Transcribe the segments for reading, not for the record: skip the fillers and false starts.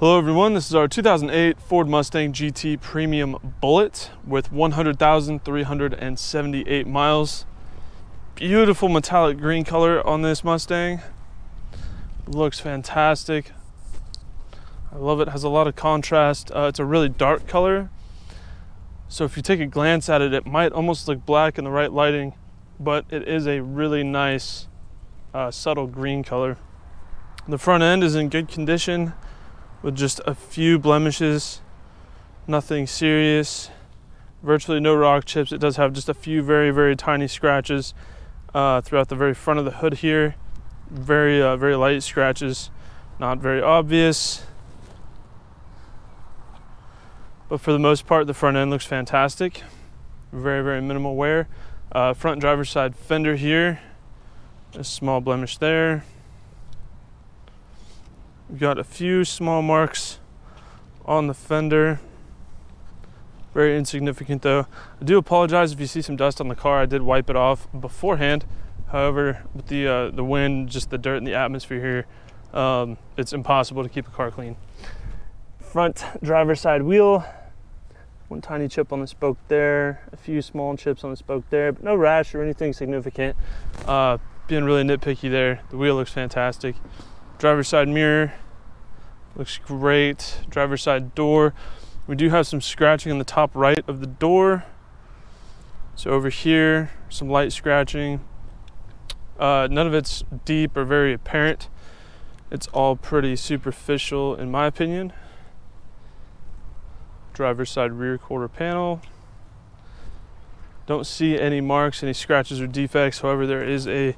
Hello everyone, this is our 2008 Ford Mustang GT Premium Bullet with 100,378 miles. Beautiful metallic green color on this Mustang. Looks fantastic. I love it, has a lot of contrast. It's a really dark color. So if you take a glance at it, it might almost look black in the right lighting, but it is a really nice subtle green color. The front end is in good condition with just a few blemishes, nothing serious, virtually no rock chips. It does have just a few very, very tiny scratches throughout the very front of the hood here. Very, very light scratches, not very obvious. But for the most part, the front end looks fantastic. Very, very minimal wear. Front driver's side fender here, a small blemish there. We've got a few small marks on the fender. Very insignificant though. I do apologize if you see some dust on the car. I did wipe it off beforehand. However, with the wind, just the dirt in the atmosphere here, it's impossible to keep a car clean. Front driver's side wheel. One tiny chip on the spoke there. A few small chips on the spoke there, but no rash or anything significant. Being really nitpicky there. The wheel looks fantastic. Driver's side mirror looks great. Driver's side door, we do have some scratching on the top right of the door. So over here, some light scratching. None of it's deep or very apparent. It's all pretty superficial in my opinion. Driver's side rear quarter panel. Don't see any marks, any scratches or defects. However, there is a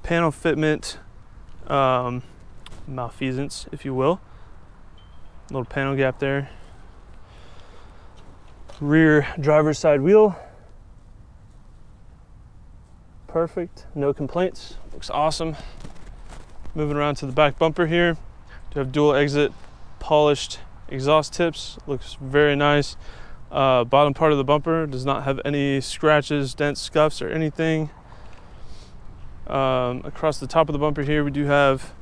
panel fitment malfeasance, if you will. Little panel gap there. Rear driver's side wheel. Perfect, no complaints, looks awesome. Moving around to the back bumper here. Do have dual exit polished exhaust tips, looks very nice. Bottom part of the bumper does not have any scratches, dents, scuffs, or anything. Across the top of the bumper here, we do have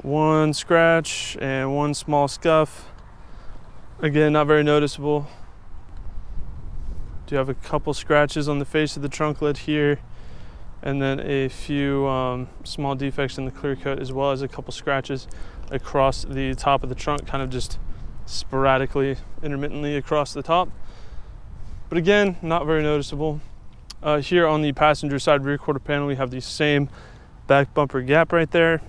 one scratch and one small scuff. Again, not very noticeable. Do have a couple scratches on the face of the trunk lid here, and then a few small defects in the clear coat, as well as a couple scratches across the top of the trunk, kind of just sporadically, intermittently across the top. But again, not very noticeable. Here on the passenger side rear quarter panel, we have the same back bumper gap right there.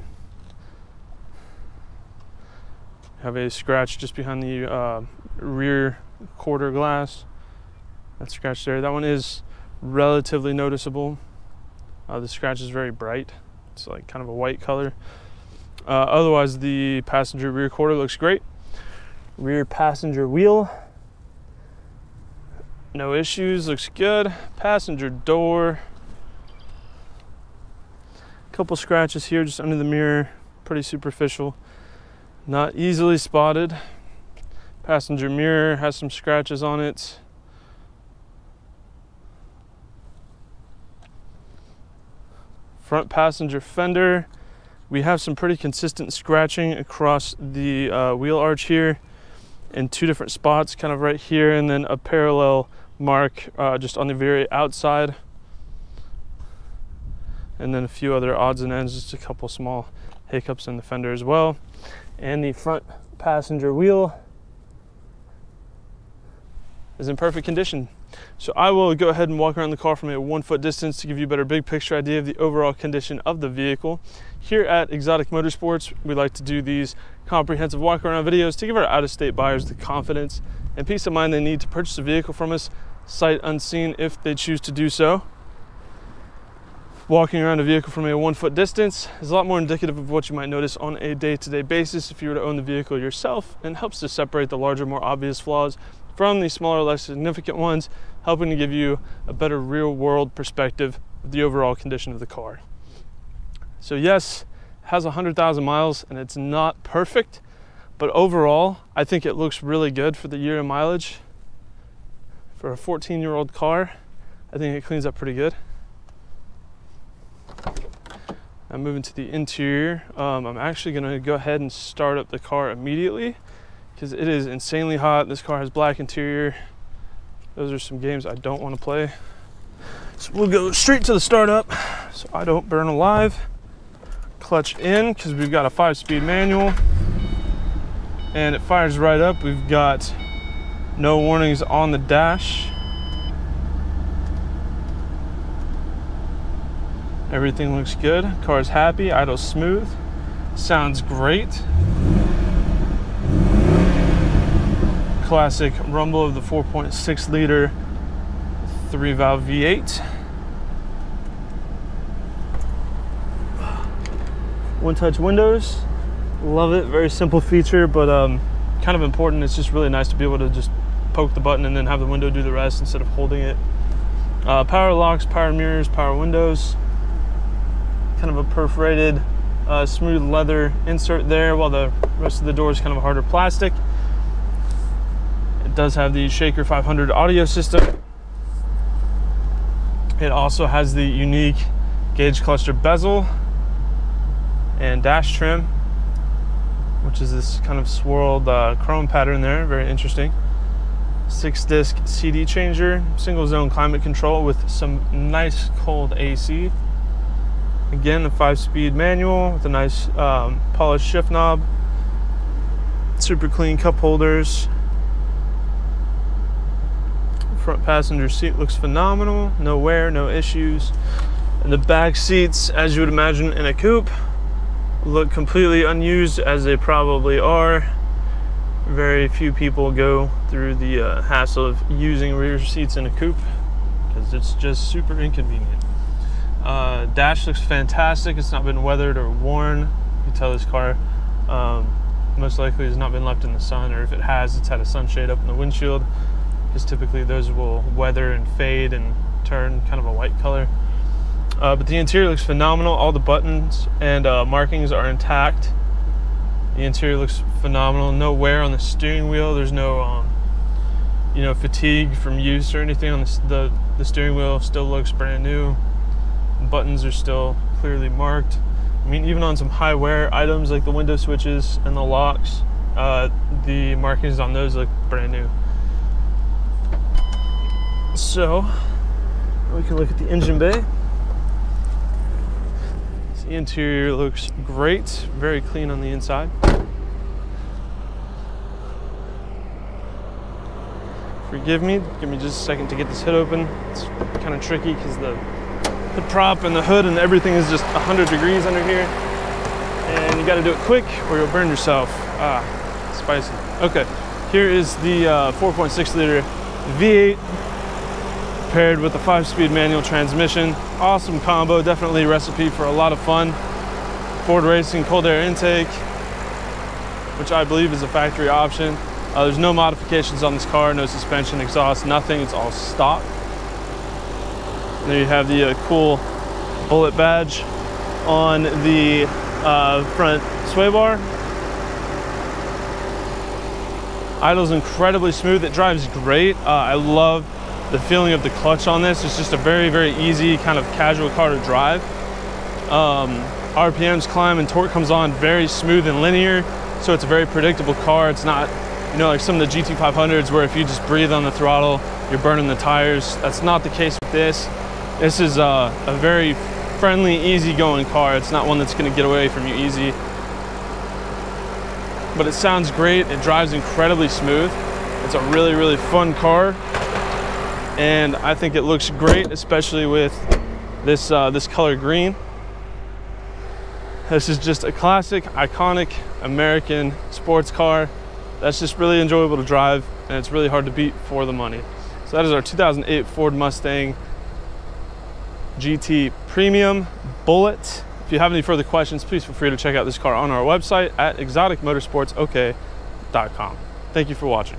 Have a scratch just behind the rear quarter glass. That scratch there, that one is relatively noticeable. The scratch is very bright. It's like kind of a white color. Otherwise, the passenger rear quarter looks great. Rear passenger wheel, no issues, looks good. Passenger door, couple scratches here just under the mirror, pretty superficial, not easily spotted. Passenger mirror has some scratches on it. Front passenger fender, we have some pretty consistent scratching across the wheel arch here in two different spots, kind of right here, and then a parallel mark just on the very outside. And then a few other odds and ends, just a couple small hiccups in the fender as well. And the front passenger wheel is in perfect condition. So I will go ahead and walk around the car from a 1 foot distance to give you a better big picture idea of the overall condition of the vehicle. Here at Exotic Motorsports, we like to do these comprehensive walk around videos to give our out-of-state buyers the confidence and peace of mind they need to purchase a vehicle from us sight unseen if they choose to do so. Walking around a vehicle from a 1 foot distance is a lot more indicative of what you might notice on a day-to-day basis if you were to own the vehicle yourself, and helps to separate the larger, more obvious flaws from the smaller, less significant ones, helping to give you a better real-world perspective of the overall condition of the car. So yes, it has 100,000 miles and it's not perfect, but overall, I think it looks really good for the year of mileage. For a 14-year-old car, I think it cleans up pretty good. Now moving to the interior, I'm actually going to go ahead and start up the car immediately because it is insanely hot. This car has black interior. Those are some games I don't want to play. So we'll go straight to the startup so I don't burn alive. Clutch in, because we've got a 5-speed manual. And it fires right up. We've got no warnings on the dash. Everything looks good. Car's happy, idle smooth. Sounds great. Classic rumble of the 4.6 liter 3-valve V8. One-touch windows. Love it. Very simple feature, but kind of important. It's just really nice to be able to just poke the button and then have the window do the rest instead of holding it. Power locks, power mirrors, power windows. Kind of a perforated smooth leather insert there, while the rest of the door is kind of a harder plastic. It does have the Shaker 500 audio system. It also has the unique gauge cluster bezel and dash trim, which is this kind of swirled chrome pattern there. Very interesting. 6-disc CD changer, single zone climate control with some nice cold AC. Again, a 5-speed manual with a nice polished shift knob. Super clean cup holders. Front passenger seat looks phenomenal. No wear, no issues. And the back seats, as you would imagine in a coupe, look completely unused, as they probably are. Very few people go through the hassle of using rear seats in a coupe because it's just super inconvenient. Dash looks fantastic. It's not been weathered or worn. You can tell this car most likely has not been left in the sun, or if it has, it's had a sunshade up in the windshield, because typically those will weather and fade and turn kind of a white color. But the interior looks phenomenal. All the buttons and markings are intact. The interior looks phenomenal. No wear on the steering wheel. There's no fatigue from use or anything on the steering wheel. Still looks brand new. Buttons are still clearly marked. I mean, even on some high wear items like the window switches and the locks, the markings on those look brand new. So we can look at the engine bay. The interior looks great, very clean on the inside. Forgive me, give me just a second to get this hood open. It's kind of tricky because the hood prop and the hood and everything is just 100 degrees under here. And you gotta do it quick or you'll burn yourself. Spicy. Okay, here is the 4.6 liter V8 paired with a 5-speed manual transmission. Awesome combo, definitely a recipe for a lot of fun. Ford Racing cold air intake, which I believe is a factory option. There's no modifications on this car, no suspension, exhaust, nothing, it's all stock. And there you have the cool bullet badge on the front sway bar. Idle's incredibly smooth, it drives great. I love the feeling of the clutch on this. It's just a very, very easy kind of casual car to drive. RPMs climb and torque comes on very smooth and linear, so it's a very predictable car. It's not, like some of the GT500s where if you just breathe on the throttle, you're burning the tires. That's not the case with this. This is a very friendly, easygoing car. It's not one that's gonna get away from you easy. But it sounds great. It drives incredibly smooth. It's a really, really fun car. And I think it looks great, especially with this this color green. This is just a classic, iconic American sports car that's just really enjoyable to drive, and it's really hard to beat for the money. So that is our 2008 Ford Mustang GT Premium Bullet. If you have any further questions, please feel free to check out this car on our website at exoticmotorsportsok.com. Thank you for watching.